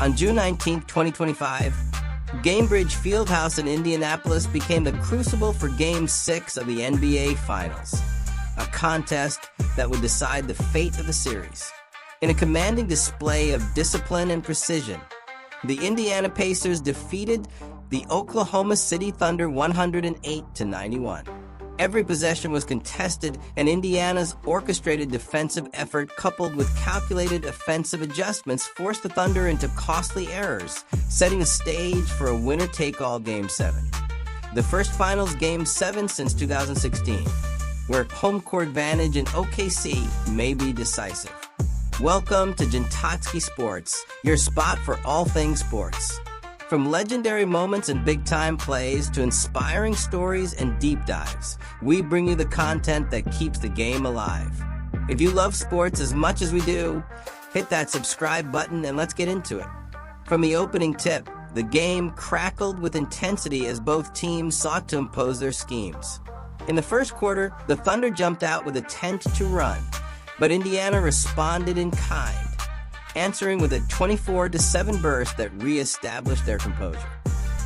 On June 19, 2025, Gainbridge Fieldhouse in Indianapolis became the crucible for Game 6 of the NBA Finals, a contest that would decide the fate of the series. In a commanding display of discipline and precision, the Indiana Pacers defeated the Oklahoma City Thunder 108-91. Every possession was contested, and Indiana's orchestrated defensive effort coupled with calculated offensive adjustments forced the Thunder into costly errors, setting the stage for a winner-take-all Game 7. The first Finals Game 7 since 2016, where home court advantage in OKC may be decisive. Welcome to Jintatski Sports, your spot for all things sports. From legendary moments and big-time plays to inspiring stories and deep dives, we bring you the content that keeps the game alive. If you love sports as much as we do, hit that subscribe button and let's get into it. From the opening tip, the game crackled with intensity as both teams sought to impose their schemes. In the first quarter, the Thunder jumped out with intent to run, but Indiana responded in kind, answering with a 24-7 burst that re-established their composure.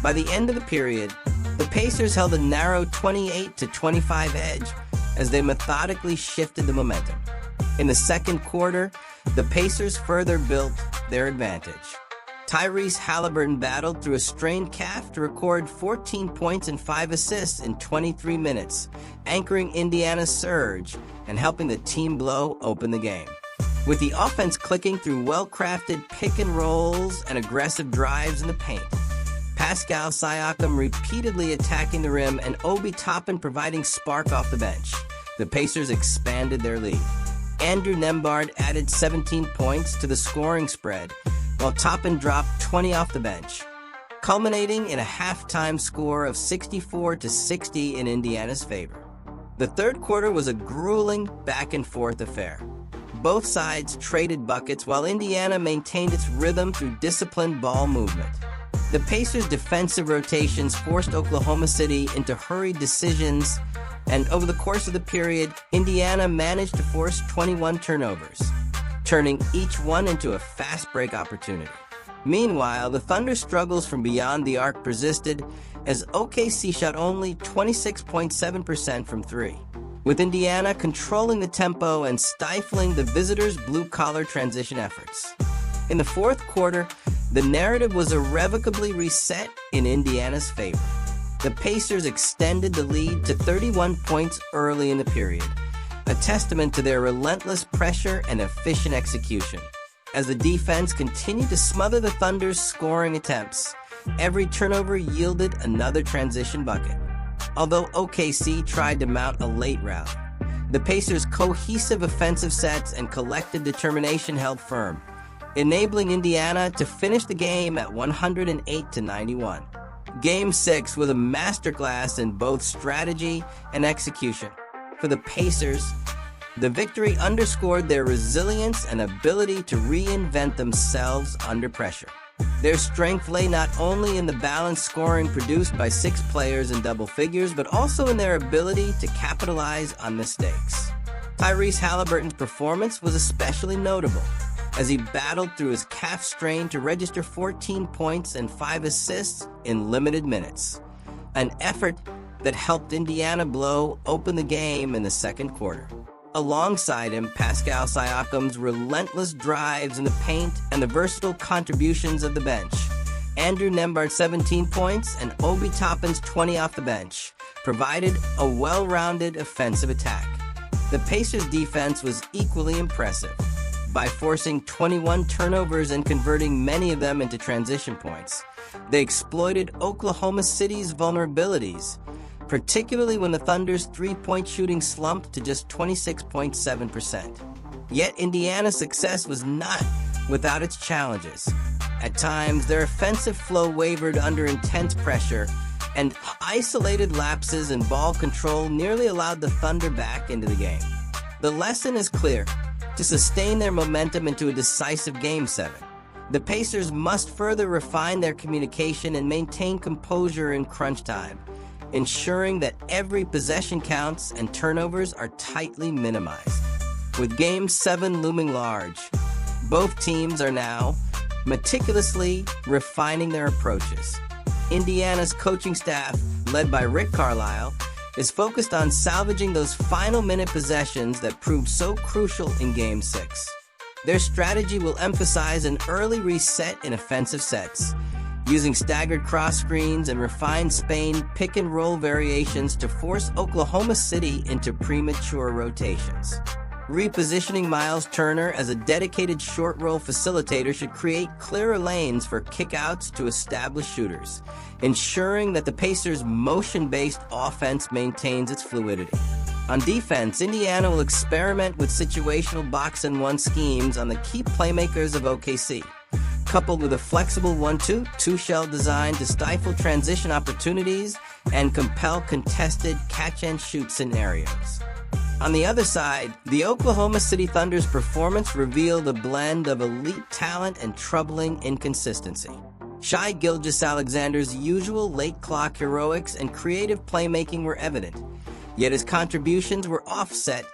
By the end of the period, the Pacers held a narrow 28-25 edge as they methodically shifted the momentum. In the second quarter, the Pacers further built their advantage. Tyrese Haliburton battled through a strained calf to record 14 points and 5 assists in 23 minutes, anchoring Indiana's surge and helping the team blow open the game. With the offense clicking through well-crafted pick and rolls and aggressive drives in the paint, Pascal Siakam repeatedly attacking the rim and Obi Toppin providing spark off the bench, the Pacers expanded their lead. Andrew Nembhard added 17 points to the scoring spread, while Toppin dropped 20 off the bench, culminating in a halftime score of 64-60 in Indiana's favor. The third quarter was a grueling back-and-forth affair. Both sides traded buckets while Indiana maintained its rhythm through disciplined ball movement. The Pacers' defensive rotations forced Oklahoma City into hurried decisions, and over the course of the period, Indiana managed to force 21 turnovers, turning each one into a fast break opportunity. Meanwhile, the Thunder's struggles from beyond the arc persisted as OKC shot only 26.7% from three, with Indiana controlling the tempo and stifling the visitors' blue-collar transition efforts. In the fourth quarter, the narrative was irrevocably reset in Indiana's favor. The Pacers extended the lead to 31 points early in the period, a testament to their relentless pressure and efficient execution. As the defense continued to smother the Thunder's scoring attempts, every turnover yielded another transition bucket. Although OKC tried to mount a late rally, the Pacers' cohesive offensive sets and collective determination held firm, enabling Indiana to finish the game at 108-91. Game 6 was a masterclass in both strategy and execution. For the Pacers, the victory underscored their resilience and ability to reinvent themselves under pressure. Their strength lay not only in the balanced scoring produced by 6 players in double figures, but also in their ability to capitalize on mistakes. Tyrese Haliburton's performance was especially notable, as he battled through his calf strain to register 14 points and 5 assists in limited minutes, an effort that helped Indiana blow open the game in the second quarter. Alongside him, Pascal Siakam's relentless drives in the paint and the versatile contributions of the bench. Andrew Nembhard's 17 points and Obi Toppin's 20 off the bench provided a well-rounded offensive attack. The Pacers' defense was equally impressive, by forcing 21 turnovers and converting many of them into transition points. They exploited Oklahoma City's vulnerabilities, particularly when the Thunder's three-point shooting slumped to just 26.7%. Yet Indiana's success was not without its challenges. At times, their offensive flow wavered under intense pressure, and isolated lapses in ball control nearly allowed the Thunder back into the game. The lesson is clear. To sustain their momentum into a decisive Game 7, the Pacers must further refine their communication and maintain composure in crunch time, ensuring that every possession counts and turnovers are tightly minimized. With Game 7 looming large, both teams are now meticulously refining their approaches. Indiana's coaching staff, led by Rick Carlisle, is focused on salvaging those final minute possessions that proved so crucial in Game 6. Their strategy will emphasize an early reset in offensive sets, using staggered cross screens and refined Spain pick-and-roll variations to force Oklahoma City into premature rotations. Repositioning Miles Turner as a dedicated short-roll facilitator should create clearer lanes for kickouts to established shooters, ensuring that the Pacers' motion-based offense maintains its fluidity. On defense, Indiana will experiment with situational box-and-one schemes on the key playmakers of OKC, coupled with a flexible 1-2, two-shell design to stifle transition opportunities and compel contested catch-and-shoot scenarios. On the other side, the Oklahoma City Thunder's performance revealed a blend of elite talent and troubling inconsistency. Shai Gilgeous-Alexander's usual late-clock heroics and creative playmaking were evident, yet his contributions were offset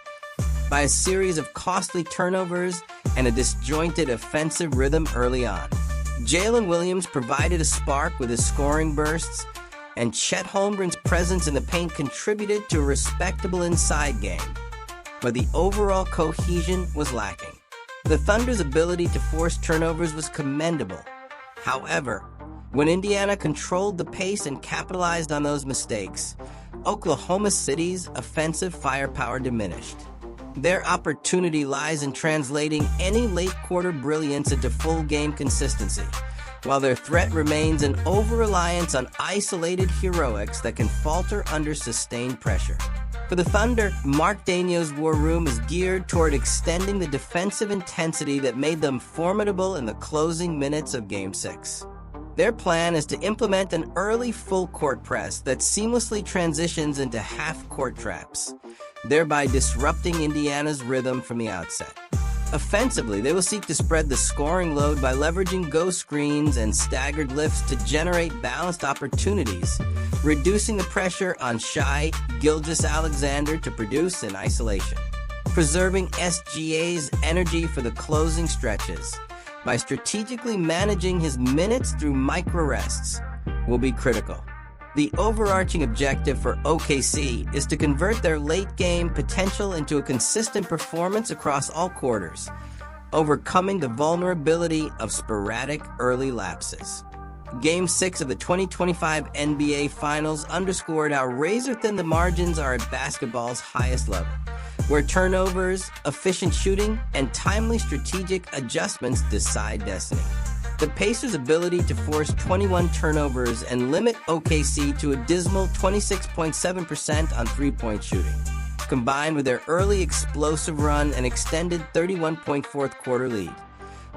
by a series of costly turnovers and a disjointed offensive rhythm early on. Jalen Williams provided a spark with his scoring bursts, and Chet Holmgren's presence in the paint contributed to a respectable inside game, but the overall cohesion was lacking. The Thunder's ability to force turnovers was commendable. However, when Indiana controlled the pace and capitalized on those mistakes, Oklahoma City's offensive firepower diminished. Their opportunity lies in translating any late-quarter brilliance into full-game consistency, while their threat remains an over-reliance on isolated heroics that can falter under sustained pressure. For the Thunder, Mark Daigneault's war room is geared toward extending the defensive intensity that made them formidable in the closing minutes of Game 6. Their plan is to implement an early full-court press that seamlessly transitions into half-court traps, thereby disrupting Indiana's rhythm from the outset. Offensively, they will seek to spread the scoring load by leveraging ghost screens and staggered lifts to generate balanced opportunities, reducing the pressure on Shai Gilgeous-Alexander to produce in isolation. Preserving SGA's energy for the closing stretches by strategically managing his minutes through micro-rests will be critical. The overarching objective for OKC is to convert their late-game potential into a consistent performance across all quarters, overcoming the vulnerability of sporadic early lapses. Game 6 of the 2025 NBA Finals underscored how razor-thin the margins are at basketball's highest level, where turnovers, efficient shooting, and timely strategic adjustments decide destiny. The Pacers' ability to force 21 turnovers and limit OKC to a dismal 26.7% on three-point shooting, combined with their early explosive run and extended 31-point fourth-quarter lead,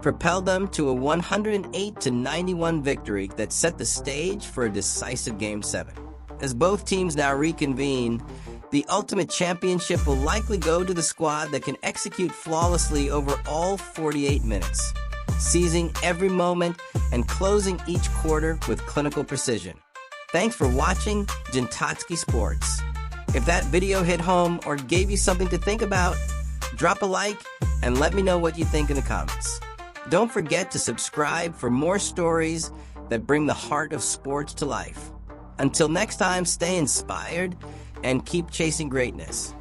propelled them to a 108-91 victory that set the stage for a decisive Game 7. As both teams now reconvene, the ultimate championship will likely go to the squad that can execute flawlessly over all 48 minutes, seizing every moment and closing each quarter with clinical precision. Thanks for watching Jintotsky Sports. If that video hit home or gave you something to think about, drop a like and let me know what you think in the comments. Don't forget to subscribe for more stories that bring the heart of sports to life. Until next time, stay inspired and keep chasing greatness.